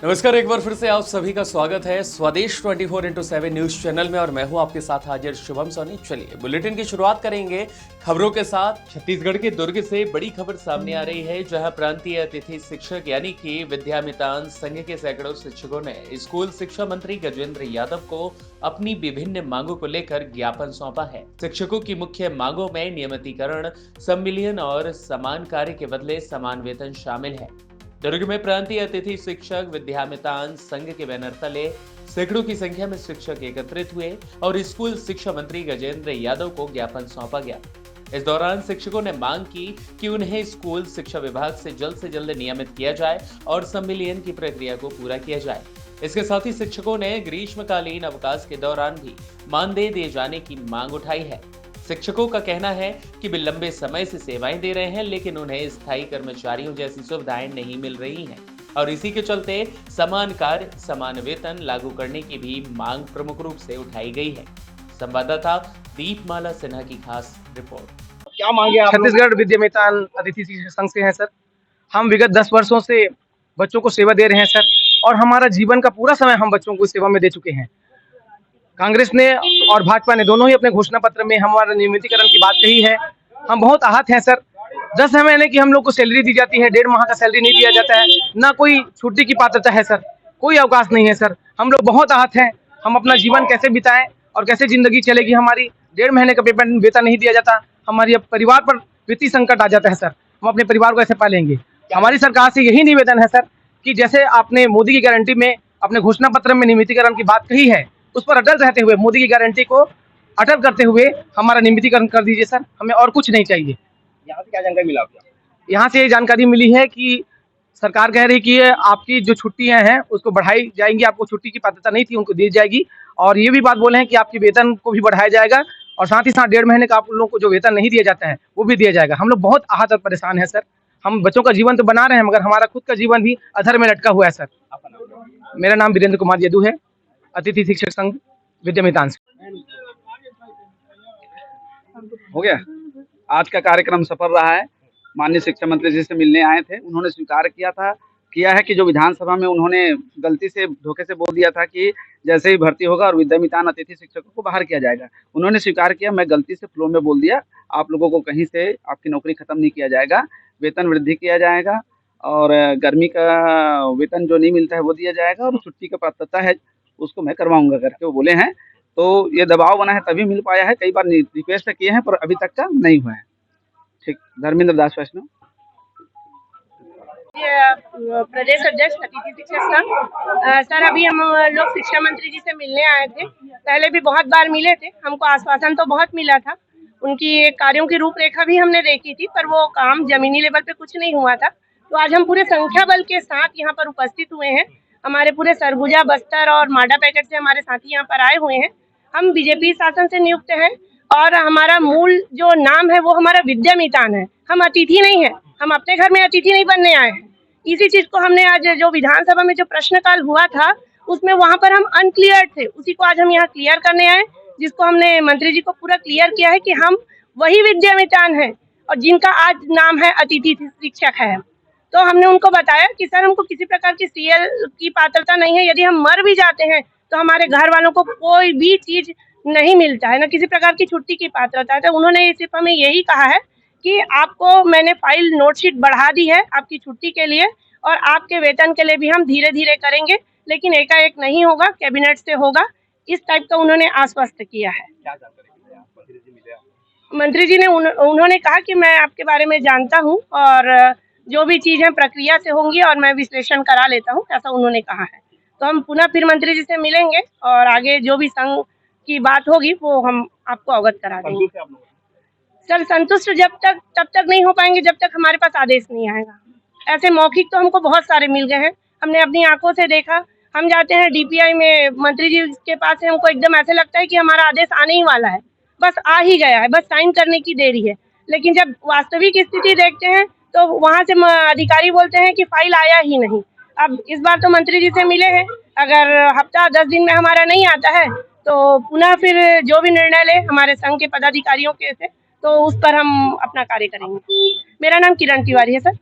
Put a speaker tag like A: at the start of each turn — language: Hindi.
A: नमस्कार, एक बार फिर से आप सभी का स्वागत है स्वदेश 24x7 न्यूज चैनल में और मैं हूं आपके साथ हाजिर शुभम सोनी। चलिए बुलेटिन की शुरुआत करेंगे खबरों के साथ। छत्तीसगढ़ के दुर्ग से बड़ी खबर सामने आ रही है, जहां प्रांतीय अतिथि शिक्षक यानी कि विद्यामितान संघ के सैकड़ों शिक्षकों ने स्कूल शिक्षा मंत्री गजेंद्र यादव को अपनी विभिन्न मांगों को लेकर ज्ञापन सौंपा है। शिक्षकों की मुख्य मांगों में नियमितीकरण, संविलियन और समान कार्य के बदले समान वेतन शामिल है। दुर्ग में प्रांतीय अतिथि शिक्षक विद्यामितान संघ के बैनर तले सैकड़ों की संख्या में शिक्षक एकत्रित हुए और स्कूल शिक्षा मंत्री गजेंद्र यादव को ज्ञापन सौंपा गया। इस दौरान शिक्षकों ने मांग की कि उन्हें स्कूल शिक्षा विभाग से जल्द नियमित किया जाए और संविलियन की प्रक्रिया को पूरा किया जाए। इसके साथ ही शिक्षकों ने ग्रीष्मकालीन अवकाश के दौरान भी मानदेय दिए जाने की मांग उठाई है। शिक्षकों का कहना है कि वे लंबे समय से सेवाएं दे रहे हैं, लेकिन उन्हें स्थायी कर्मचारियों जैसी सुविधाएं नहीं मिल रही हैं और इसी के चलते समान कार्य समान वेतन लागू करने की भी मांग प्रमुख रूप से उठाई गई है। संवाददाता दीपमाला सिन्हा की खास रिपोर्ट।
B: क्या मांगे आप? छत्तीसगढ़ विद्यामितान अतिथि शिक्षक संघ से हैं सर। हम विगत 10 वर्षों से बच्चों को सेवा दे रहे हैं सर, और हमारा जीवन का पूरा समय हम बच्चों को सेवा में दे चुके हैं। कांग्रेस ने और भाजपा ने दोनों ही अपने घोषणा पत्र में हमारा नियमितीकरण की बात कही है। हम बहुत आहत हैं सर। 10 महीने की हम लोग को सैलरी दी जाती है, 1.5 माह का सैलरी नहीं दिया जाता है, ना कोई छुट्टी की पात्रता है सर, कोई अवकाश नहीं है सर। हम लोग बहुत आहत हैं। हम अपना जीवन कैसे बिताएं और कैसे जिंदगी चलेगी हमारी? 1.5 महीने का वेतन नहीं दिया जाता, हमारी अब परिवार पर वित्तीय संकट आ जाता है सर। हम अपने परिवार को कैसे पालेंगे? हमारी सरकार से यही निवेदन है सर कि जैसे आपने मोदी की गारंटी में अपने घोषणा पत्र में नियमितीकरण की बात कही है, उस पर अटल रहते हुए मोदी की गारंटी को अटल करते हुए हमारा नियमितीकरण कर दीजिए सर। हमें और कुछ नहीं चाहिए।
C: यहाँ से क्या जानकारी मिला आपको?
B: यहाँ से ये जानकारी मिली है कि सरकार कह रही कि आपकी जो छुट्टियां हैं उसको बढ़ाई जाएंगी, आपको छुट्टी की पात्रता नहीं थी उनको दी जाएगी, और ये भी बात बोले हैं कि आपके वेतन को भी बढ़ाया जाएगा और साथ ही साथ 1.5 महीने का आप लोगों को जो वेतन नहीं दिया जाता है वो भी दिया जाएगा। हम लोग बहुत आहत और परेशान है सर। हम बच्चों का जीवन तो बना रहे हैं, मगर हमारा खुद का जीवन भी अधर में लटका हुआ है सर। मेरा नाम वीरेंद्र कुमार यदू है, अतिथि शिक्षक संघ विद्यामितान से।
C: हो गया। आज का कार्यक्रम सफल रहा है। माननीय शिक्षा मंत्री जी से मिलने आए थे, उन्होंने स्वीकार किया है कि जो विधानसभा में उन्होंने गलती से धोखे से बोल दिया था कि जैसे ही भर्ती होगा और विद्यामितान अतिथि शिक्षकों को बाहर किया जाएगा, उन्होंने स्वीकार किया, मैं गलती से फ्लो में बोल दिया, आप लोगों को कहीं से आपकी नौकरी खत्म नहीं किया जाएगा, वेतन वृद्धि किया जाएगा और गर्मी का वेतन जो नहीं मिलता है वो दिया जाएगा और छुट्टी का पात्रता है उसको मैं करवाऊंगा करके वो बोले हैं। तो ये दबाव बना है तभी मिल पाया है। कई बार रिक्वेस्ट किए हैं पर अभी तक का नहीं हुआ है। ठीक। धर्मेंद्र दास वैष्णव,
D: प्रदेश अध्यक्ष अतिथि शिक्षक संघ। सर, अभी हम लोग शिक्षा मंत्री जी से मिलने आए थे। पहले भी बहुत बार मिले थे, हमको आश्वासन तो बहुत मिला था, उनकी कार्यों की रूपरेखा भी हमने देखी थी, पर वो काम जमीनी लेवल पे कुछ नहीं हुआ था। तो आज हम पूरे संख्या बल के साथ यहाँ पर उपस्थित हुए हैं। हमारे पूरे सरगुजा, बस्तर और माडा पैकेट से हमारे साथी यहाँ पर आए हुए हैं। हम बीजेपी शासन से नियुक्त हैं और हमारा मूल जो नाम है वो हमारा विद्यामितान है। हम अतिथि नहीं है, हम अपने घर में अतिथि नहीं बनने आए हैं। इसी चीज को हमने आज जो विधानसभा में जो प्रश्नकाल हुआ था उसमें वहां पर हम अनक्लियर थे, उसी को आज हम यहाँ क्लियर करने आए, जिसको हमने मंत्री जी को पूरा क्लियर किया है कि हम वही विद्यामितान हैं और जिनका आज नाम है अतिथि शिक्षक है। तो हमने उनको बताया कि सर, हमको किसी प्रकार की सीएल की पात्रता नहीं है, यदि हम मर भी जाते हैं तो हमारे घर वालों को कोई भी चीज नहीं मिलता है, ना किसी प्रकार की छुट्टी की पात्रता है। तो उन्होंने सिर्फ हमें यही कहा है कि आपको मैंने फाइल नोटशीट बढ़ा दी है आपकी छुट्टी के लिए और आपके वेतन के लिए भी हम धीरे धीरे करेंगे, लेकिन एकाएक नहीं होगा, कैबिनेट से होगा, इस टाइप का उन्होंने आश्वस्त किया है। मंत्री जी ने उन्होंने कहा कि मैं आपके बारे में जानता हूं और जो भी चीज है प्रक्रिया से होंगी और मैं विश्लेषण करा लेता हूं, ऐसा उन्होंने कहा है। तो हम पुनः फिर मंत्री जी से मिलेंगे और आगे जो भी संघ की बात होगी वो हम आपको अवगत करा देंगे। सर, संतुष्ट तब तक नहीं हो पाएंगे जब तक हमारे पास आदेश नहीं आएगा। ऐसे मौखिक तो हमको बहुत सारे मिल गए हैं, हमने अपनी आंखों से देखा। हम जाते हैं डीपीआई में, मंत्री जी के पास से हमको एकदम ऐसे लगता है कि हमारा आदेश आने ही वाला है, बस आ ही गया है, बस साइन करने की देरी है। लेकिन जब वास्तविक स्थिति देखते हैं तो वहां से अधिकारी बोलते हैं कि फाइल आया ही नहीं। अब इस बार तो मंत्री जी से मिले हैं, अगर हफ्ता 10 दिन में हमारा नहीं आता है तो पुनः फिर जो भी निर्णय ले हमारे संघ के पदाधिकारियों के से, तो उस पर हम अपना कार्य करेंगे। मेरा नाम किरण तिवारी है सर।